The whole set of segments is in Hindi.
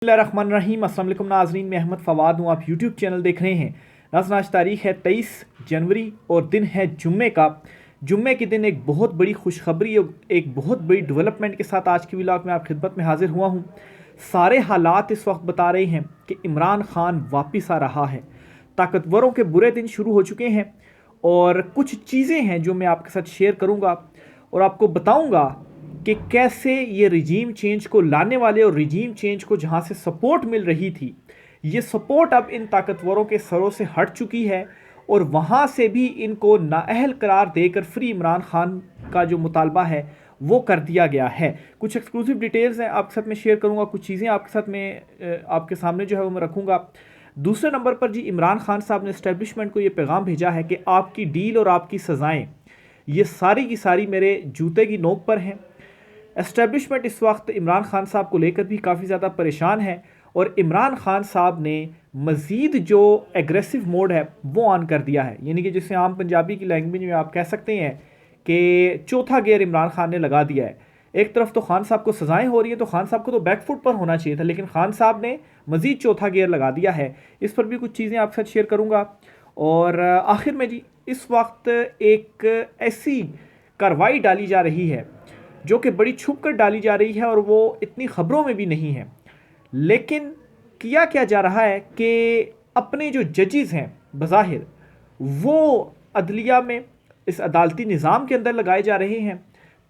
बिस्मिल्लाहिर्रहमानिर्रहीम। अस्सलाम वालेकुम नाज़रीन, मैं अहमद फ़वाद हूँ। आप यूट्यूब चैनल देख रहे हैं। नाज़रीन, आज तारीख़ है 23 जनवरी और दिन है जुम्मे का। जुम्मे के दिन एक बहुत बड़ी खुशखबरी और एक बहुत बड़ी डेवलपमेंट के साथ आज की व्लॉग में आप खिदमत में हाजिर हुआ हूँ। सारे हालात इस वक्त बता रहे हैं कि इमरान खान वापस आ रहा है। ताकतवरों के बुरे दिन शुरू हो चुके हैं और कुछ चीज़ें हैं जो मैं आपके साथ शेयर करूँगा और आपको बताऊँगा कि कैसे ये रिजीम चेंज को लाने वाले और रिजीम चेंज को जहाँ से सपोर्ट मिल रही थी, ये सपोर्ट अब इन ताकतवरों के सरों से हट चुकी है और वहाँ से भी इनको नाअहल करार देकर फ्री इमरान खान का जो मुतालबा है वो कर दिया गया है। कुछ एक्सक्लूसिव डिटेल्स हैं आपके साथ मैं शेयर करूँगा, कुछ चीज़ें आपके साथ मैं आपके सामने जो है वो मैं रखूँगा। दूसरे नंबर पर जी, इमरान खान साहब ने इस्टेब्लिशमेंट को ये पैगाम भेजा है कि आपकी डील और आपकी सज़ाएँ ये सारी की सारी मेरे जूते की नोक पर हैं। एस्टेब्लिशमेंट इस वक्त इमरान खान साहब को लेकर भी काफ़ी ज़्यादा परेशान है और इमरान खान साहब ने मज़ीद जो एग्रेसिव मोड है वो ऑन कर दिया है, यानी कि जिसे आम पंजाबी की लैंग्वेज में आप कह सकते हैं कि चौथा गियर इमरान खान ने लगा दिया है। एक तरफ तो खान साहब को सज़ाएं हो रही है तो खान साहब को तो बैकफुट पर होना चाहिए था, लेकिन खान साहब ने मज़ीद चौथा गियर लगा दिया है। इस पर भी कुछ चीज़ें आपके साथ शेयर करूँगा। और आखिर में जी, इस वक्त एक ऐसी कार्रवाई डाली जा रही है जो कि बड़ी छुप कर डाली जा रही है और वो इतनी ख़बरों में भी नहीं है, लेकिन किया क्या जा रहा है कि अपने जो जजेस हैं बज़ाहिर वो अदलिया में इस अदालती निज़ाम के अंदर लगाए जा रहे हैं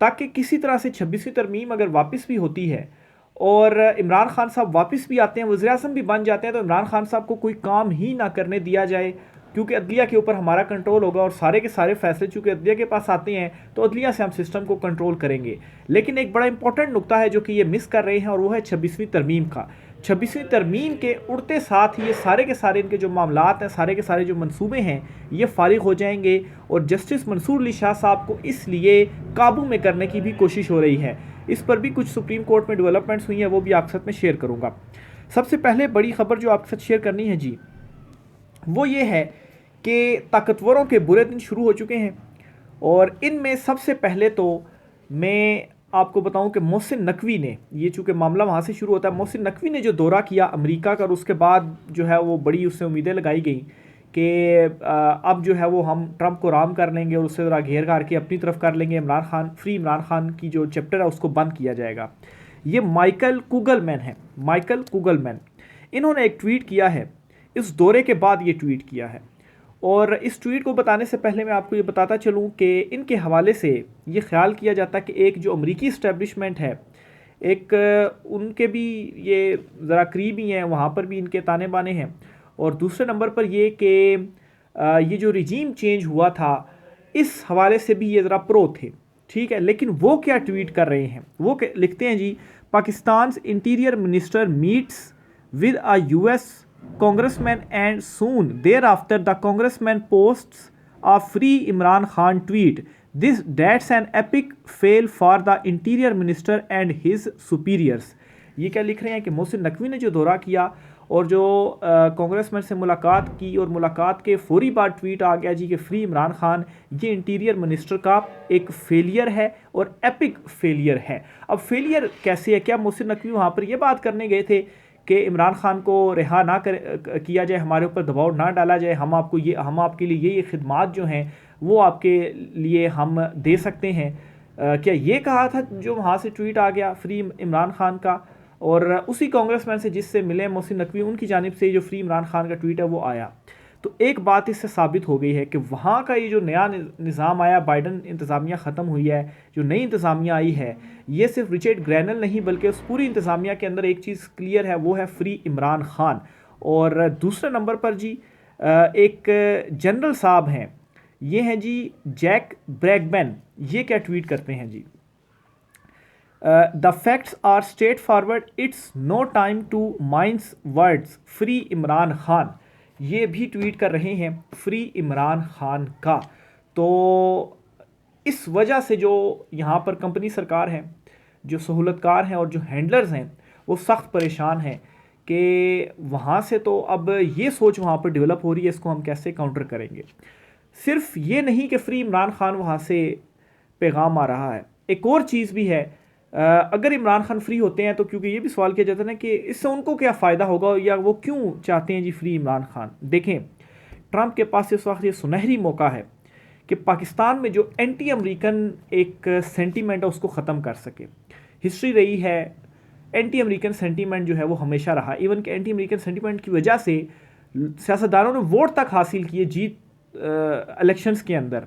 ताकि किसी तरह से 26वीं तरमीम अगर वापस भी होती है और इमरान खान साहब वापस भी आते हैं, वज़ीर-ए-आज़म भी बन जाते हैं, तो इमरान खान साहब को कोई काम ही ना करने दिया जाए, क्योंकि अदलिया के ऊपर हमारा कंट्रोल होगा और सारे के सारे फैसले चूँकि अदलिया के पास आते हैं तो अदलिया से हम सिस्टम को कंट्रोल करेंगे। लेकिन एक बड़ा इंपॉर्टेंट नुकता है जो कि ये मिस कर रहे हैं और वो है 26वीं तरमीम का। 26वीं तरमीम के उड़ते साथ ही ये सारे के सारे इनके जो मामलात हैं, सारे के सारे जो मंसूबे हैं, ये फारिग हो जाएंगे और जस्टिस मंसूर अली शाह साहब को इसलिए काबू में करने की भी कोशिश हो रही है। इस पर भी कुछ सुप्रीम कोर्ट में डेवलपमेंट्स हुई हैं, वो भी आपके साथ में शेयर करूँगा। सबसे पहले बड़ी खबर जो आपके साथ शेयर करनी है जी, वो ये है कि ताकतवरों के बुरे दिन शुरू हो चुके हैं और इनमें सबसे पहले तो मैं आपको बताऊं कि मोहसिन नकवी ने, ये चूँकि मामला वहाँ से शुरू होता है, मोहसिन नकवी ने जो दौरा किया अमेरिका का और उसके बाद जो है वो बड़ी उससे उम्मीदें लगाई गई कि अब जो है वो हम ट्रंप को राम कर लेंगे और उससे ज़रा घेर घार के अपनी तरफ कर लेंगे, इमरान खान की जो चैप्टर है उसको बंद किया जाएगा। ये माइकल कुगलमैन है, माइकल कुगलमैन। इन्होंने एक ट्वीट किया है, इस दौरे के बाद ये ट्वीट किया है। और इस ट्वीट को बताने से पहले मैं आपको ये बताता चलूँ कि इनके हवाले से ये ख्याल किया जाता है कि एक जो अमरीकी इस्टेब्लिशमेंट है, एक उनके भी ये ज़रा करीबी हैं, वहाँ पर भी इनके ताने बाने हैं। और दूसरे नंबर पर ये कि ये जो रिजीम चेंज हुआ था इस हवाले से भी ये ज़रा प्रो थे, ठीक है। लेकिन वो क्या ट्वीट कर रहे हैं, वो लिखते हैं जी, Pakistan interior minister meets with a US congressman and soon thereafter the congressman posts a free Imran Khan tweet. That's an epic fail for the interior minister and his superiors. ये क्या लिख रहे हैं कि मोहसिन नकवी ने जो दौरा किया और जो कांग्रेसमैन से मुलाकात की और मुलाकात के फौरी बाद ट्वीट आ गया जी कि फ्री इमरान खान, ये इंटीरियर मिनिस्टर का एक फेलियर है और एपिक फेलियर है। अब फेलियर कैसे है, क्या मोहसिन नकवी वहाँ पर ये बात करने गए थे कि इमरान खान को रिहा ना किया जाए, हमारे ऊपर दबाव ना डाला जाए, हम आपके लिए ये खिदमात जो हैं वो आपके लिए हम दे सकते हैं, क्या ये कहा था जो वहाँ से ट्वीट आ गया फ्री इमरान खान का? और उसी कांग्रेसमैन से जिससे मिले मोहसिन नकवी, उनकी जानिब से जो फ्री इमरान खान का ट्वीट है वो आया। तो एक बात इससे साबित हो गई है कि वहाँ का ये जो नया निज़ाम आया, बाइडन इंतज़ामिया ख़त्म हुई है, जो नई इंतज़ामिया आई है, ये सिर्फ रिचर्ड ग्रैनल नहीं बल्कि उस पूरी इंतज़ामिया के अंदर एक चीज़ क्लियर है, वो है फ्री इमरान खान। और दूसरे नंबर पर जी एक जनरल साहब हैं, ये हैं जी जैक ब्रैगमैन। ये क्या ट्वीट करते हैं जी, the facts are straightforward, it's no time to mince words, free Imran Khan. ये भी ट्वीट कर रहे हैं फ्री इमरान खान का। तो इस वजह से जो यहाँ पर कंपनी सरकार है, जो सहूलतकार हैं और जो हैंडलर्स हैं, वो सख्त परेशान हैं कि वहाँ से तो अब ये सोच वहाँ पर डेवलप हो रही है, इसको हम कैसे काउंटर करेंगे। सिर्फ ये नहीं कि फ्री इमरान खान वहाँ से पैगाम आ रहा है, एक और चीज़ भी है अगर इमरान खान फ्री होते हैं तो, क्योंकि ये भी सवाल किया जाता है ना कि इससे उनको क्या फ़ायदा होगा या वो क्यों चाहते हैं जी फ्री इमरान खान। देखें, ट्रंप के पास इस वक्त ये सुनहरी मौका है कि पाकिस्तान में जो एंटी अमेरिकन एक सेंटीमेंट है उसको ख़त्म कर सके। हिस्ट्री रही है, एंटी अमेरिकन सेंटीमेंट जो है वो हमेशा रहा। इवन कि एंटी अमेरिकन सेंटीमेंट की वजह से सियासतदानों ने वोट तक हासिल किए जीत इलेक्शंस के अंदर।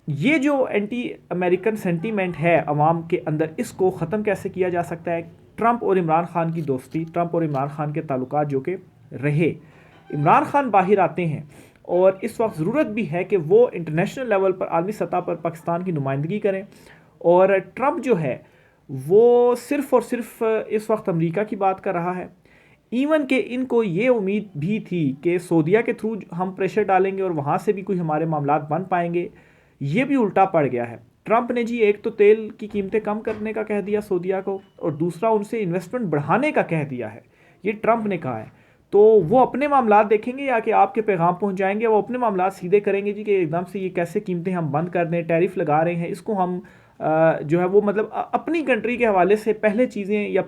ये जो एंटी अमेरिकन सेंटीमेंट है अवाम के अंदर, इसको ख़त्म कैसे किया जा सकता है? ट्रंप और इमरान खान की दोस्ती, ट्रंप और इमरान खान के ताल्लुकात जो कि रहे, इमरान खान बाहर आते हैं और इस वक्त ज़रूरत भी है कि वो इंटरनेशनल लेवल पर, आलमी सतह पर पाकिस्तान की नुमाइंदगी करें। और ट्रंप जो है वो सिर्फ़ और सिर्फ इस वक्त अमेरिका की बात कर रहा है। इवन के इनको ये उम्मीद भी थी कि सऊदीया के थ्रू हम प्रेशर डालेंगे और वहाँ से भी कोई हमारे मामलात बन पाएंगे। ये भी उल्टा पड़ गया है। ट्रंप ने जी एक तो तेल की कीमतें कम करने का कह दिया सऊदीया को, और दूसरा उनसे इन्वेस्टमेंट बढ़ाने का कह दिया है। ये ट्रंप ने कहा है। तो वो अपने मामलात देखेंगे या कि आपके पैगाम पहुंचाएंगे? वो अपने मामलात सीधे करेंगे जी कि एकदम से ये कैसे कीमतें हम बंद कर दें, टैरिफ लगा रहे हैं, इसको हम जो है वो मतलब अपनी कंट्री के हवाले से पहले चीज़ें या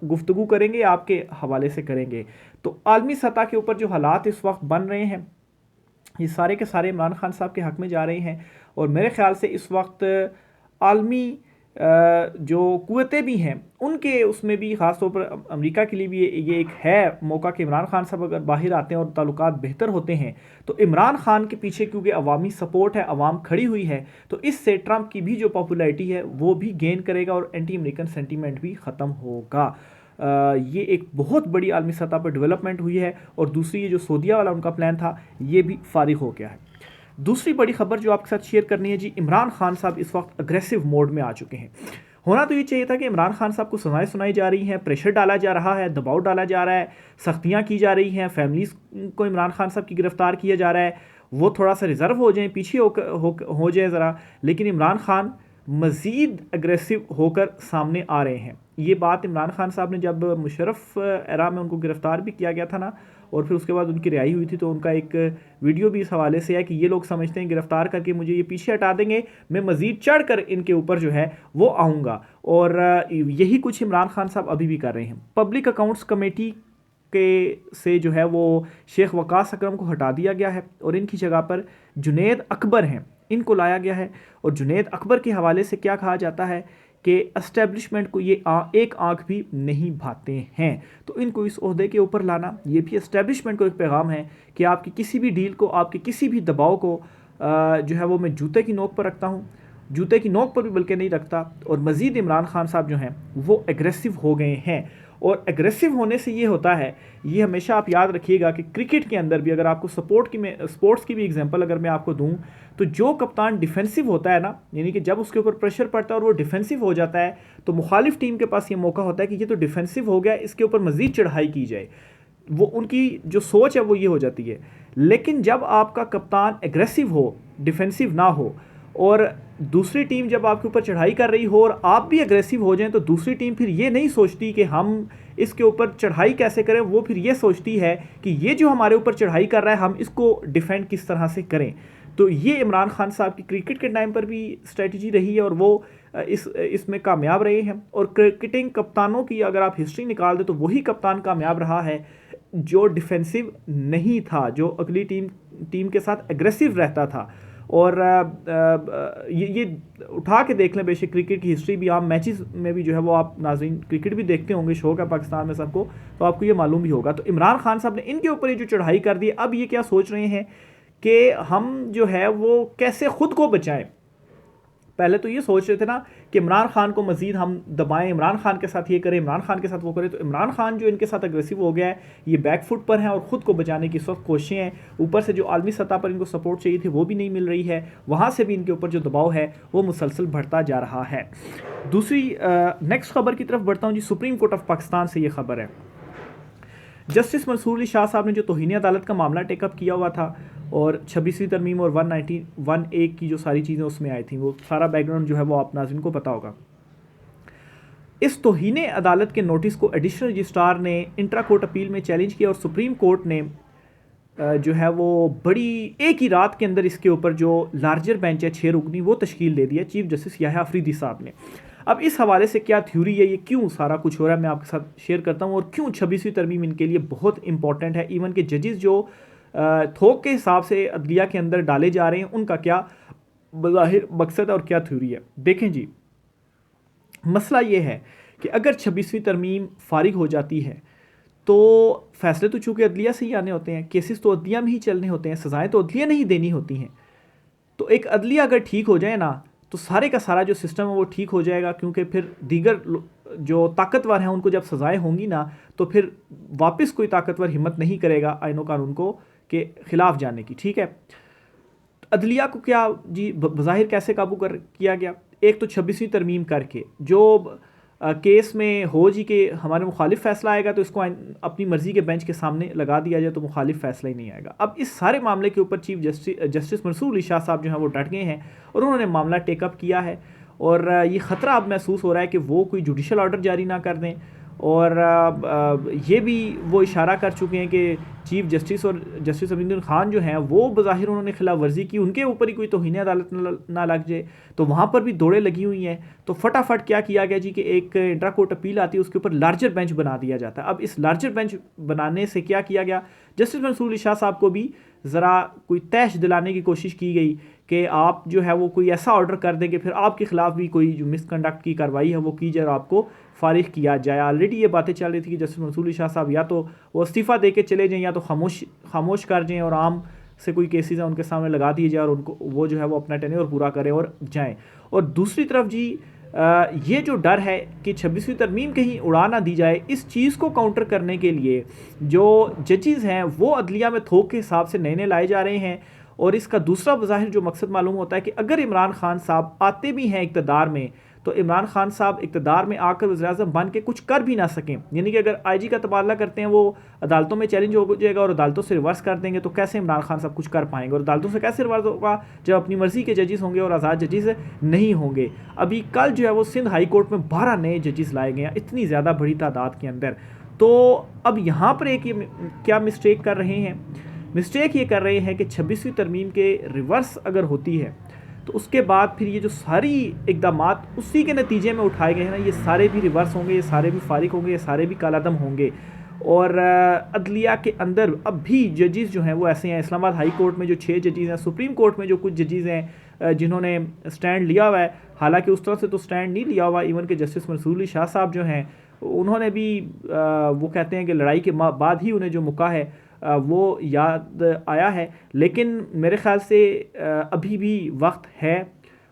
गुफ्तगू करेंगे या आपके हवाले से करेंगे। तो आलमी सतह के ऊपर जो हालात इस वक्त बन रहे हैं, ये सारे के सारे इमरान खान साहब के हक़ में जा रहे हैं। और मेरे ख़्याल से इस वक्त आलमी जो कुव्वतें भी हैं उनके उसमें भी ख़ास तौर पर अमेरिका के लिए भी ये एक है मौका कि इमरान खान साहब अगर बाहर आते हैं और ताल्लुकात बेहतर होते हैं तो इमरान खान के पीछे क्योंकि अवामी सपोर्ट है, अवाम खड़ी हुई है, तो इससे ट्रंप की भी जो पॉपुलैरिटी है वो भी गेन करेगा और एंटी अमेरिकन सेंटीमेंट भी ख़त्म होगा। ये एक बहुत बड़ी आलमी सतह पर डेवलपमेंट हुई है। और दूसरी ये जो सऊदीया वाला उनका प्लान था ये भी फारिग हो गया है। दूसरी बड़ी खबर जो आपके साथ शेयर करनी है जी, इमरान खान साहब इस वक्त अग्रेसिव मोड में आ चुके हैं। होना तो ये चाहिए था कि इमरान खान साहब को सजाएं सुनाई जा रही हैं, प्रेशर डाला जा रहा है, दबाव डाला जा रहा है, सख्तियां की जा रही हैं, फैमिलीज़ को इमरान खान साहब की गिरफ्तार किया जा रहा है, वो थोड़ा सा रिजर्व हो जाएं, पीछे हो जाए ज़रा। लेकिन इमरान खान मज़ीद अग्रेसिव होकर सामने आ रहे हैं। ये बात इमरान खान साहब ने जब मुशर्रफ एरा में उनको गिरफ़्तार भी किया गया था ना, और फिर उसके बाद उनकी रिहाई हुई थी, तो उनका एक वीडियो भी इस हवाले से है कि ये लोग समझते हैं गिरफ़्तार करके मुझे ये पीछे हटा देंगे, मैं मज़ीद चढ़ कर इनके ऊपर जो है वो आऊँगा। और यही कुछ इमरान खान साहब अभी भी कर रहे हैं। पब्लिक अकाउंट्स कमेटी के से जो है वो शेख वकास अकरम को हटा दिया गया है और इनकी जगह पर जुनैद अकबर हैं, इनको लाया गया है। और जुनैद अकबर के हवाले से क्या कहा जाता है कि एस्टेब्लिशमेंट को ये एक आंख भी नहीं भाते हैं, तो इनको इस ओहदे के ऊपर लाना ये भी एस्टेब्लिशमेंट को एक पैगाम है कि आपकी किसी भी डील को, आपके किसी भी दबाव को जो है वो मैं जूते की नोक पर रखता हूँ, जूते की नोक पर भी बल्कि नहीं रखता। और मज़ीद इमरान खान साहब जो हैं वो एग्रेसिव हो गए हैं। और एग्रेसिव होने से ये होता है, ये हमेशा आप याद रखिएगा कि क्रिकेट के अंदर भी अगर आपको स्पोर्ट्स की भी एग्जांपल अगर मैं आपको दूं, तो जो कप्तान डिफेंसिव होता है ना, यानी कि जब उसके ऊपर प्रेशर पड़ता है और वो डिफेंसिव हो जाता है, तो मुखालिफ टीम के पास ये मौका होता है कि ये तो डिफेंसिव हो गया, इसके ऊपर मज़ीद चढ़ाई की जाए। वो उनकी जो सोच है वो ये हो जाती है। लेकिन जब आपका कप्तान एग्रेसिव हो, डिफेंसिव ना हो, और दूसरी टीम जब आपके ऊपर चढ़ाई कर रही हो और आप भी एग्रेसिव हो जाएं, तो दूसरी टीम फिर ये नहीं सोचती कि हम इसके ऊपर चढ़ाई कैसे करें, वो फिर ये सोचती है कि ये जो हमारे ऊपर चढ़ाई कर रहा है हम इसको डिफेंड किस तरह से करें। तो ये इमरान खान साहब की क्रिकेट के टाइम पर भी स्ट्रेटजी रही है और वो इसमें कामयाब रहे हैं। और क्रिकेटिंग कप्तानों की अगर आप हिस्ट्री निकाल दें तो वही कप्तान कामयाब रहा है जो डिफेंसिव नहीं था, जो अगली टीम के साथ एग्रेसिव रहता था। और ये उठा के देख लें, बेशक क्रिकेट की हिस्ट्री भी, आप मैचेस में भी जो है वो आप नाज़रीन क्रिकेट भी देखते होंगे, शौक है पाकिस्तान में सबको, तो आपको ये मालूम भी होगा। तो इमरान खान साहब ने इनके ऊपर ये जो चढ़ाई कर दी, अब ये क्या सोच रहे हैं कि हम जो है वो कैसे ख़ुद को बचाएं। पहले तो ये सोच रहे थे ना कि इमरान खान को मज़ीद हम दबाएं, इमरान खान के साथ ये करें, इमरान खान के साथ वो करें। तो इमरान खान जो इनके साथ अग्रेसिव हो गया है, ये बैकफुट पर हैं और ख़ुद को बचाने की सब कोशिशें हैं। ऊपर से जो आलमी सतह पर इनको सपोर्ट चाहिए थी वो भी नहीं मिल रही है, वहाँ से भी इनके ऊपर जो दबाव है वो मुसलसल बढ़ता जा रहा है। दूसरी नेक्स्ट खबर की तरफ बढ़ता हूँ जी। सुप्रीम कोर्ट ऑफ पाकिस्तान से ये खबर है, जस्टिस मंसूर अली शाह साहब ने जो तौहीन अदालत का मामला टेकअप किया हुआ था और 26वीं तरमीम और 191A की जो सारी चीज़ें उसमें आई थी, वो सारा बैकग्राउंड जो है वो आप नाज़रीन को पता होगा। इस तौहीन अदालत के नोटिस को एडिशनल रजिस्ट्रार ने इंट्रा कोर्ट अपील में चैलेंज किया और सुप्रीम कोर्ट ने जो है वो बड़ी एक ही रात के अंदर इसके ऊपर जो लार्जर बेंच है 6 रुकनी वो तश्कील दे दिया चीफ जस्टिस याह्या अफरीदी साहब ने। अब इस हवाले से क्या थ्योरी है, ये क्यों सारा कुछ हो रहा है, मैं आपके साथ शेयर करता हूँ, और क्यों 26वीं तरमीम इनके लिए बहुत इंपॉर्टेंट है। इवन के जजेस जो थोक के हिसाब से अदलिया के अंदर डाले जा रहे हैं उनका क्या बज़ाहिर मकसद और क्या थ्योरी है। देखें जी, मसला ये है कि अगर 26वीं तरमीम फारिग हो जाती है तो फैसले तो चूँकि अदलिया से ही आने होते हैं, केसेस तो अदलिया में ही चलने होते हैं, सज़ाएँ तो अदलिया नहीं देनी होती हैं। तो एक अदलिया अगर ठीक हो जाए ना तो सारे का सारा जो सिस्टम है वो ठीक हो जाएगा, क्योंकि फिर दीगर जो ताकतवर हैं उनको जब सज़ाएँ होंगी ना तो फिर वापस कोई ताकतवर हिम्मत नहीं करेगा आईनो कानून को के ख़िलाफ़ जाने की। ठीक है, अदलिया को क्या जी बज़ाहिर कैसे काबू कर किया गया? एक तो 26वीं तरमीम करके जो केस में हो जी के हमारे मुखालिफ फ़ैसला आएगा तो इसको अपनी मर्ज़ी के बेंच के सामने लगा दिया जाए तो मुखालिफ फ़ैसला ही नहीं आएगा। अब इस सारे मामले के ऊपर चीफ जस्टिस मंसूर अली शाह साहब जो हैं वो डट गए हैं और उन्होंने मामला टेकअप किया है, और ये ख़तरा अब महसूस हो रहा है कि वो कोई जुडिशल ऑर्डर जारी ना कर दें। और ये भी वो इशारा कर चुके हैं कि चीफ जस्टिस और जस्टिस अमीनुल खान जो हैं वो बज़ाहिर उन्होंने खिलाफ वर्जी की, उनके ऊपर ही कोई तौहीन अदालत ना लग जाए, तो वहाँ पर भी दौड़े लगी हुई हैं। तो फटाफट क्या किया गया जी कि एक इंट्रा कोर्ट अपील आती है, उसके ऊपर लार्जर बेंच बना दिया जाता है। अब इस लार्जर बेंच बनाने से क्या किया गया, जस्टिस मंसूर अली शाह साहब को भी ज़रा कोई तैश दिलाने की कोशिश की गई कि आप जो है वो कोई ऐसा ऑर्डर कर देंगे फिर आपके ख़िलाफ़ भी कोई जो मिसकंडक्ट की कार्रवाई है वो की जाए और आपको फारिग किया जाए। ऑलरेडी ये बातें चल रही थी कि जस्टिस मंसूर अली शाह साहब या तो वो इस्तीफ़ा दे के चले जाएँ या तो खामोश कर जाएँ और आम से कोई केसेस हैं उनके सामने लगा दिए जाए और उनको वो जो है वो अपना टेन्योर पूरा करें और जाएँ। और दूसरी तरफ जी ये जो डर है कि 26वीं तरमीम कहीं उड़ा ना दी जाए, इस चीज़ को काउंटर करने के लिए जो जजेस हैं वो अदलिया में थोक के हिसाब से नए नए लाए जा रहे हैं। और इसका दूसरा बज़ाहिर जो मकसद मालूम होता है कि अगर इमरान खान साहब आते भी हैं इक़्तिदार में तो इमरान खान साहब इक़्तिदार में आकर वज़ीर-ए-आज़म बन के कुछ कर भी ना सकें, यानी कि अगर आईजी का तबादला करते हैं वो अदालतों में चैलेंज हो जाएगा और अदालतों से रिवर्स कर देंगे तो कैसे इमरान खान साहब कुछ कर पाएंगे, और अदालतों से कैसे रिवर्स होगा जब अपनी मर्ज़ी के जजेस होंगे और आज़ाद जजेस नहीं होंगे। अभी कल जो है वो सिंध हाई कोर्ट में 12 नए जजेस लाए गए हैं, इतनी ज़्यादा बड़ी तादाद के अंदर। तो अब यहाँ पर एक ये क्या मिस्टेक कर रहे हैं, मिस्टेक ये कर रहे हैं कि 26वीं तरमीम के रिवर्स अगर होती है तो उसके बाद फिर ये जो सारी इक़दामात उसी के नतीजे में उठाए गए हैं ना, ये सारे भी रिवर्स होंगे, ये सारे भी फारिग होंगे, ये सारे भी कालादम होंगे। और अदलिया के अंदर अब भी जजेस जो हैं वो ऐसे हैं, इस्लामाबाद हाई कोर्ट में जो 6 जजेस हैं, सुप्रीम कोर्ट में जो कुछ जजेस हैं जिन्होंने स्टैंड लिया हुआ है, हालांकि उस तरह से तो स्टैंड नहीं लिया हुआ, इवन के जस्टिस मंसूर अली शाह साहब जो हैं उन्होंने भी वो कहते हैं कि लड़ाई के बाद ही उन्हें जो मौका है वो याद आया है, लेकिन मेरे ख़्याल से अभी भी वक्त है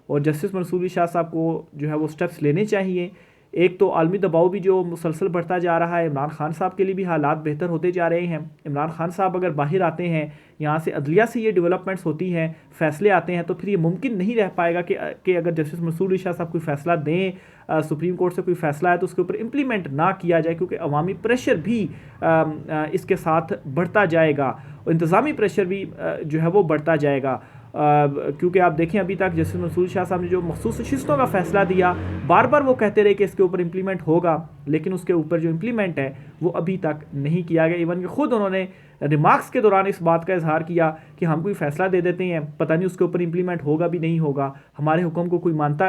और जस्टिस मंसूर अली शाह साहब को जो है वो स्टेप्स लेने चाहिए। एक तो आलमी दबाव भी जो मुसलसल बढ़ता जा रहा है, इमरान खान साहब के लिए भी हालात बेहतर होते जा रहे हैं। इमरान खान साहब अगर बाहर आते हैं, यहाँ से अदलिया से ये डेवलपमेंट्स होती हैं, फ़ैसले आते हैं, तो फिर ये मुमकिन नहीं रह पाएगा कि अगर जस्टिस मंसूर अली शाह साहब कोई फ़ैसला दें, सुप्रीम कोर्ट से कोई फ़ैसला है तो उसके ऊपर इम्प्लीमेंट ना किया जाए, क्योंकि अवामी प्रेशर भी इसके साथ बढ़ता जाएगा और इंतज़ामी प्रेशर भी जो है वो बढ़ता जाएगा। क्योंकि आप देखें अभी तक जस्टिस मंसूर शाह साहब ने जो मखसूस नशिस्तों का फ़ैसला दिया, बार बार वो कहते रहे कि इसके ऊपर इम्प्लीमेंट होगा, लेकिन उसके ऊपर जो इम्प्लीमेंट है वो अभी तक नहीं किया गया। इवन कि ख़ुद उन्होंने रिमार्क्स के दौरान इस बात का इजहार किया कि हम कोई फ़ैसला दे देते हैं, पता नहीं उसके ऊपर इम्प्लीमेंट होगा भी नहीं होगा, हमारे हुक्म को कोई मानता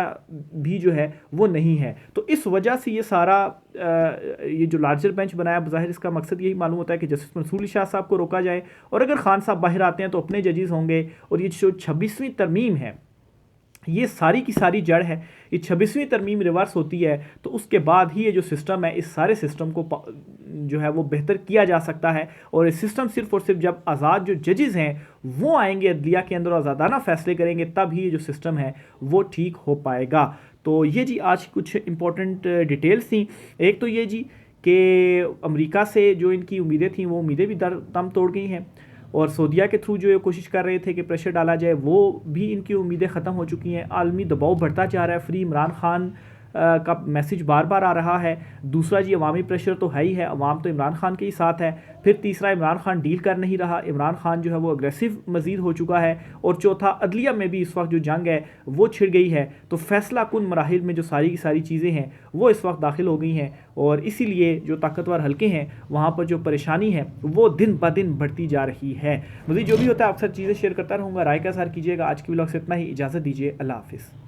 भी जो है वो नहीं है। तो इस वजह से ये सारा ये जो लार्जर बेंच बनाया, बज़ाहिर इसका मकसद यही मालूम होता है कि जस्टिस मंसूर अली शाह साहब को रोका जाए, और अगर खान साहब बाहर आते हैं तो अपने जजेस होंगे। और ये जो 26वीं तरमीम है ये सारी की सारी जड़ है। ये 26वीं तरमीम रिवर्स होती है तो उसके बाद ही ये जो सिस्टम है, इस सारे सिस्टम को जो है वो बेहतर किया जा सकता है। और ये सिस्टम सिर्फ़ और सिर्फ जब आज़ाद जो जजेस हैं वो आएंगे अदलिया के अंदर और आज़ादाना फ़ैसले करेंगे, तब ही ये जो सिस्टम है वो ठीक हो पाएगा। तो ये जी आज कुछ इंपॉर्टेंट डिटेल्स थी। एक तो ये जी कि अमेरिका से जो इनकी उम्मीदें थी वो उम्मीदें भी दम तोड़ गई हैं, और सऊदीया के थ्रू जो ये कोशिश कर रहे थे कि प्रेशर डाला जाए वो भी इनकी उम्मीदें ख़त्म हो चुकी हैं। आलमी दबाव बढ़ता जा रहा है, फ्री इमरान खान का मैसेज बार बार आ रहा है। दूसरा जी अवामी प्रेशर तो है ही है, अवाम तो इमरान खान के ही साथ है। फिर तीसरा इमरान खान डील कर नहीं रहा, इमरान खान जो है वो अग्रेसिव मज़ीद हो चुका है। और चौथा अदलिया में भी इस वक्त जो जंग है वो छिड़ गई है। तो फैसला कुन मराहिल में जो सारी की सारी चीज़ें हैं वो इस वक्त दाखिल हो गई हैं, और इसीलिए जो ताकतवर हल्के हैं वहाँ पर जो परेशानी है वो दिन ब दिन बढ़ती जा रही है। मुझे जो भी होता है अक्सर चीज़ें शेयर करता रहूँगा। राय का इज़हार कीजिएगा। आज की व्लॉग से इतना ही, इजाज़त दीजिए। अल्लाह हाफिज़।